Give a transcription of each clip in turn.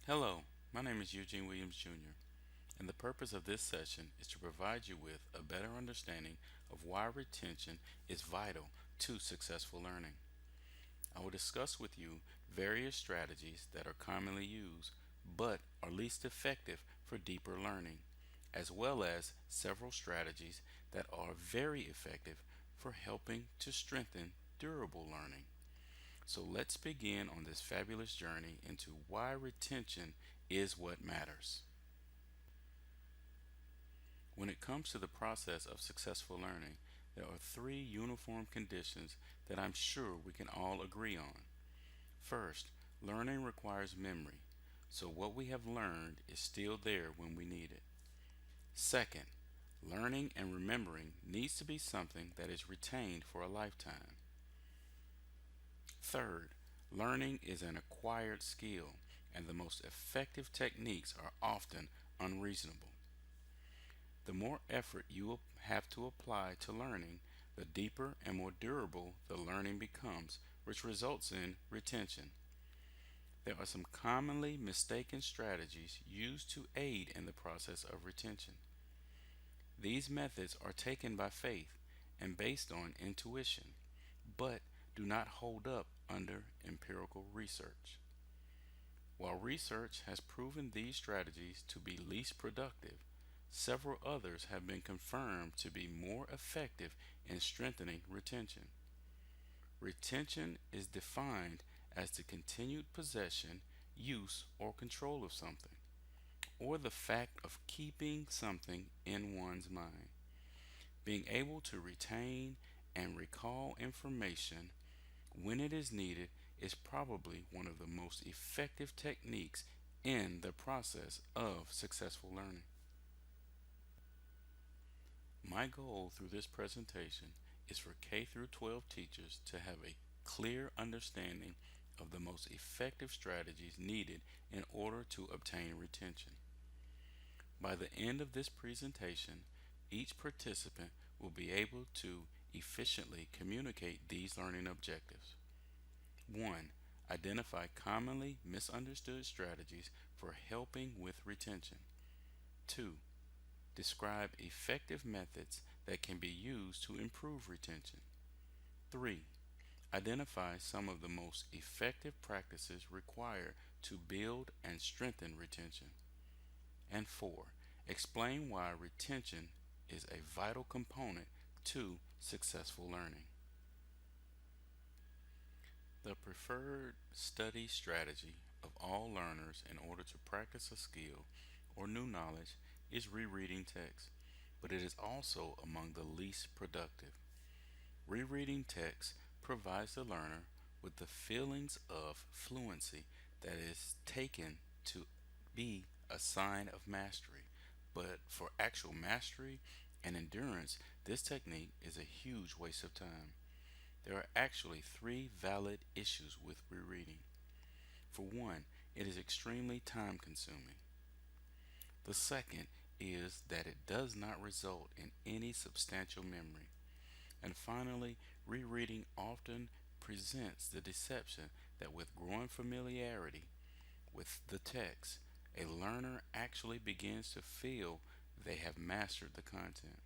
Hello, my name is Eugene Williams Jr., and the purpose of this session is to provide you with a better understanding of why retention is vital to successful learning. I will discuss with you various strategies that are commonly used but are least effective for deeper learning, as well as several strategies that are very effective for helping to strengthen durable learning. So let's begin on this fabulous journey into why retention is what matters. When it comes to the process of successful learning, there are three uniform conditions that I'm sure we can all agree on. First, learning requires memory, so what we have learned is still there when we need it. Second, learning and remembering needs to be something that is retained for a lifetime. Third, learning is an acquired skill, and the most effective techniques are often unreasonable. The more effort you will have to apply to learning, the deeper and more durable the learning becomes, which results in retention. There are some commonly mistaken strategies used to aid in the process of retention. These methods are taken by faith and based on intuition, but do not hold up under empirical research. While research has proven these strategies to be least productive, several others have been confirmed to be more effective in strengthening retention. Retention is defined as the continued possession, use, or control of something, or the fact of keeping something in one's mind. Being able to retain and recall information when it is needed is probably one of the most effective techniques in the process of successful learning. My goal through this presentation is for K through 12 teachers to have a clear understanding of the most effective strategies needed in order to obtain retention. By the end of this presentation, each participant will be able to efficiently communicate these learning objectives. 1. Identify commonly misunderstood strategies for helping with retention. 2. Describe effective methods that can be used to improve retention. 3. Identify some of the most effective practices required to build and strengthen retention. And 4. Explain why retention is a vital component to successful learning. The preferred study strategy of all learners in order to practice a skill or new knowledge is rereading text, but it is also among the least productive. Rereading text provides the learner with the feelings of fluency that is taken to be a sign of mastery, but for actual mastery and endurance, this technique is a huge waste of time. There are actually three valid issues with rereading. For one, it is extremely time consuming. The second is that it does not result in any substantial memory. And finally, rereading often presents the deception that with growing familiarity with the text, a learner actually begins to feel they have mastered the content.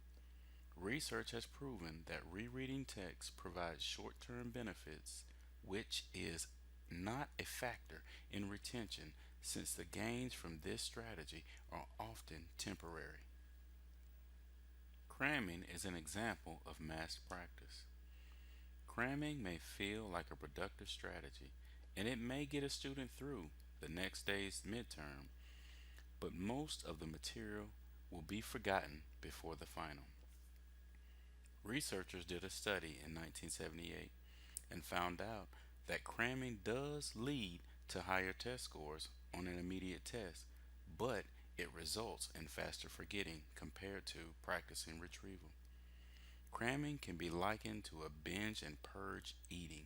Research has proven that rereading text provides short term benefits, which is not a factor in retention since the gains from this strategy are often temporary. Cramming is an example of mass practice. Cramming may feel like a productive strategy, and it may get a student through the next day's midterm, but most of the material will be forgotten before the final. Researchers did a study in 1978 and found out that cramming does lead to higher test scores on an immediate test, but it results in faster forgetting compared to practicing retrieval. Cramming can be likened to a binge and purge eating,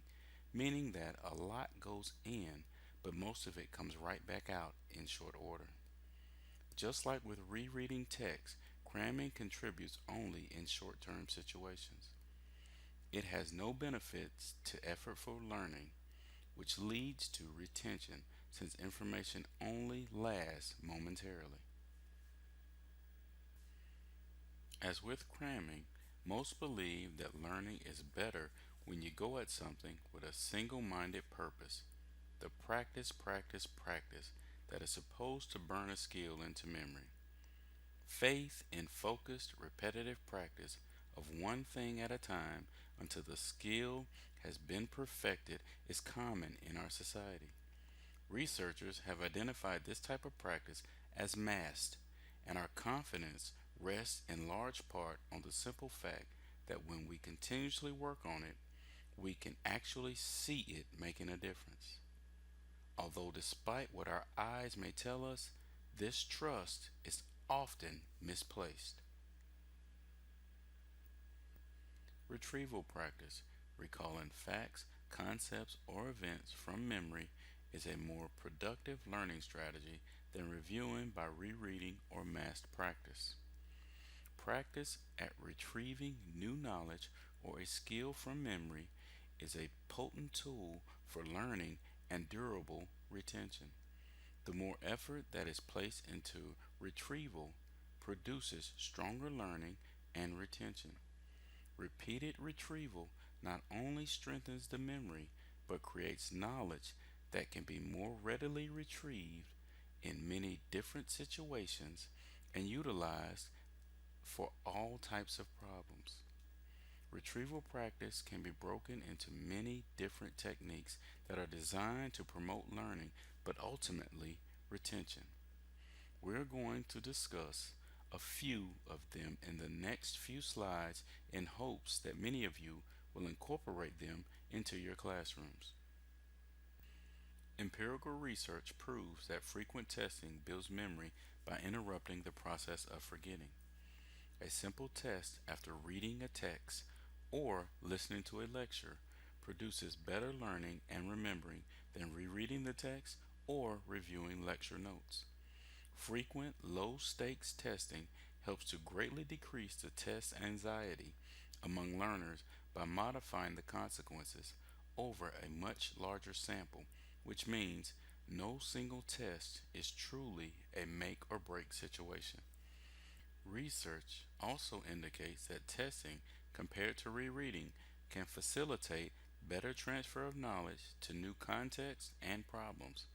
meaning that a lot goes in, but most of it comes right back out in short order. Just like with rereading text, cramming contributes only in short term situations. It has no benefits to effortful learning, which leads to retention since information only lasts momentarily. As with cramming, most believe that learning is better when you go at something with a single minded purpose, the practice, practice, practice that is supposed to burn a skill into memory. Faith in focused, repetitive practice of one thing at a time until the skill has been perfected is common in our society. Researchers have identified this type of practice as mastered, and our confidence rests in large part on the simple fact that when we continuously work on it, we can actually see it making a difference. Although, despite what our eyes may tell us, this trust is often misplaced. Retrieval practice, recalling facts, concepts, or events from memory, is a more productive learning strategy than reviewing by rereading or massed practice. Practice at retrieving new knowledge or a skill from memory is a potent tool for learning and durable retention. The more effort that is placed into retrieval produces stronger learning and retention. Repeated retrieval not only strengthens the memory but creates knowledge that can be more readily retrieved in many different situations and utilized for all types of problems. Retrieval practice can be broken into many different techniques that are designed to promote learning but ultimately retention. We're going to discuss a few of them in the next few slides in hopes that many of you will incorporate them into your classrooms. Empirical research proves that frequent testing builds memory by interrupting the process of forgetting. A simple test after reading a text or listening to a lecture produces better learning and remembering than rereading the text or reviewing lecture notes. Frequent low stakes testing helps to greatly decrease the test anxiety among learners by modifying the consequences over a much larger sample, which means no single test is truly a make or break situation. Research also indicates that testing, compared to rereading, can facilitate better transfer of knowledge to new contexts and problems,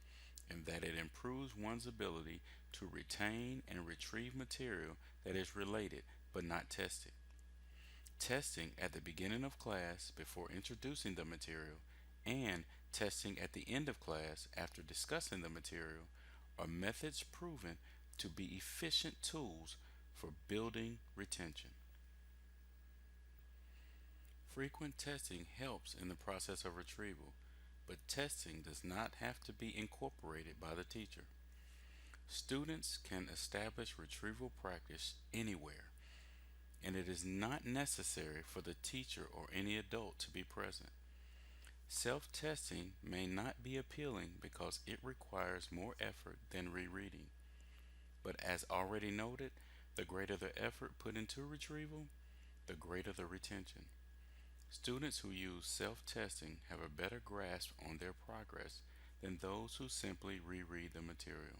and that it improves one's ability to retain and retrieve material that is related but not tested. Testing at the beginning of class before introducing the material and testing at the end of class after discussing the material are methods proven to be efficient tools for building retention. Frequent testing helps in the process of retrieval, but testing does not have to be incorporated by the teacher. Students can establish retrieval practice anywhere, and it is not necessary for the teacher or any adult to be present. Self testing may not be appealing because it requires more effort than rereading, but as already noted, the greater the effort put into retrieval, the greater the retention. Students who use self testing have a better grasp on their progress than those who simply reread the material.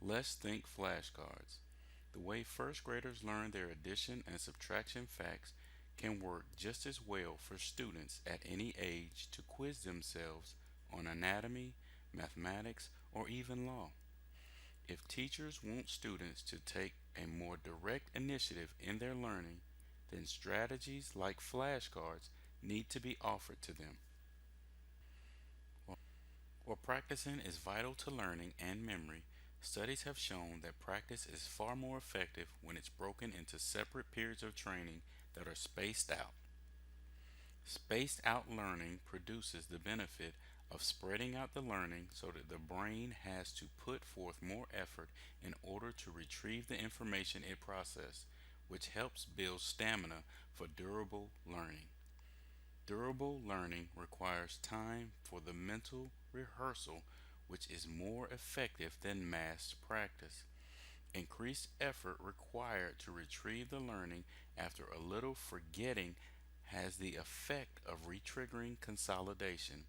Let's think flashcards. The way first graders learn their addition and subtraction facts can work just as well for students at any age to quiz themselves on anatomy, mathematics, or even law. If teachers want students to take a more direct initiative in their learning, then strategies like flashcards need to be offered to them. While practicing is vital to learning and memory, studies have shown that practice is far more effective when it's broken into separate periods of training that are spaced out. Spaced out learning produces the benefit of spreading out the learning so that the brain has to put forth more effort in order to retrieve the information it processed, which helps build stamina for durable learning. Durable learning requires time for the mental rehearsal, which is more effective than mass practice. Increased effort required to retrieve the learning after a little forgetting has the effect of retriggering consolidation,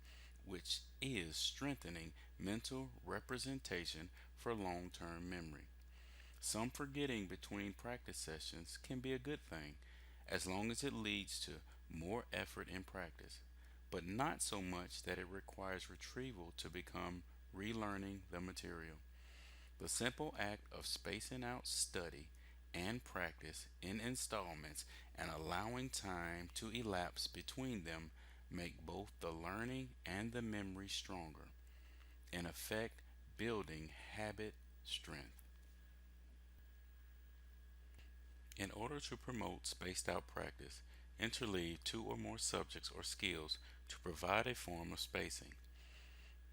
which is strengthening mental representation for long term memory. Some forgetting between practice sessions can be a good thing, as long as it leads to more effort in practice, but not so much that it requires retrieval to become relearning the material. The simple act of spacing out study and practice in installments and allowing time to elapse between them make both the learning and the memory stronger, in effect building habit strength. In order to promote spaced out practice, interleave two or more subjects or skills to provide a form of spacing.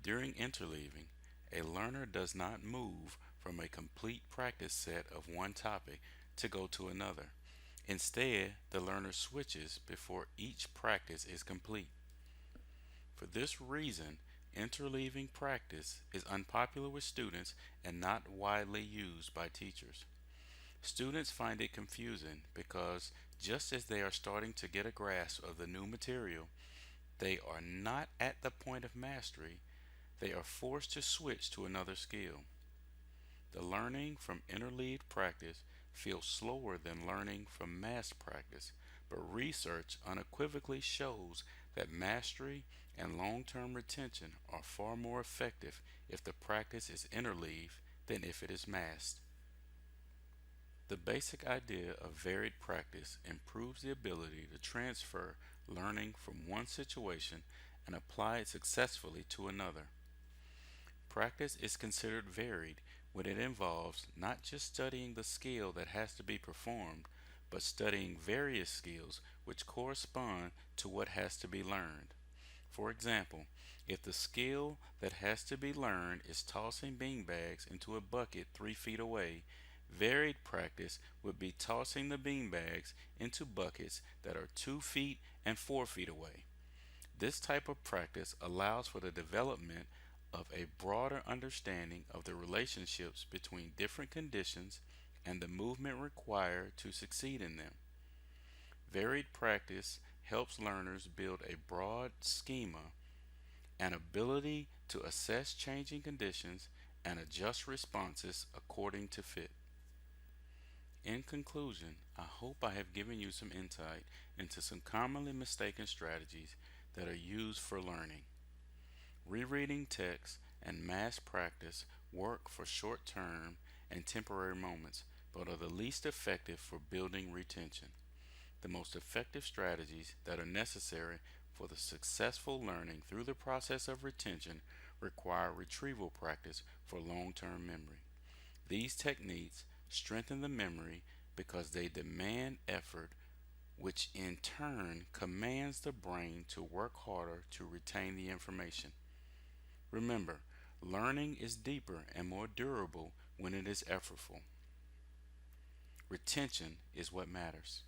During interleaving, a learner does not move from a complete practice set of one topic to go to another. Instead, the learner switches before each practice is complete. For this reason, interleaving practice is unpopular with students and not widely used by teachers. Students find it confusing because just as they are starting to get a grasp of the new material, they are not at the point of mastery. They are forced to switch to another skill. The learning from interleaved practice feels slower than learning from mass practice, but research unequivocally shows that mastery and long term retention are far more effective if the practice is interleaved than if it is massed. The basic idea of varied practice improves the ability to transfer learning from one situation and apply it successfully to another. Practice is considered varied when it involves not just studying the skill that has to be performed, but studying various skills which correspond to what has to be learned. For example, if the skill that has to be learned is tossing beanbags into a bucket 3 feet away, varied practice would be tossing the beanbags into buckets that are 2 feet and 4 feet away. This type of practice allows for the development of a broader understanding of the relationships between different conditions and the movement required to succeed in them. Varied practice helps learners build a broad schema, an ability to assess changing conditions and adjust responses according to fit. In conclusion, I hope I have given you some insight into some commonly mistaken strategies that are used for learning. Rereading text and mass practice work for short term and temporary moments, but are the least effective for building retention. The most effective strategies that are necessary for the successful learning through the process of retention require retrieval practice for long term memory. These techniques strengthen the memory because they demand effort, which in turn commands the brain to work harder to retain the information. Remember, learning is deeper and more durable when it is effortful. Retention is what matters.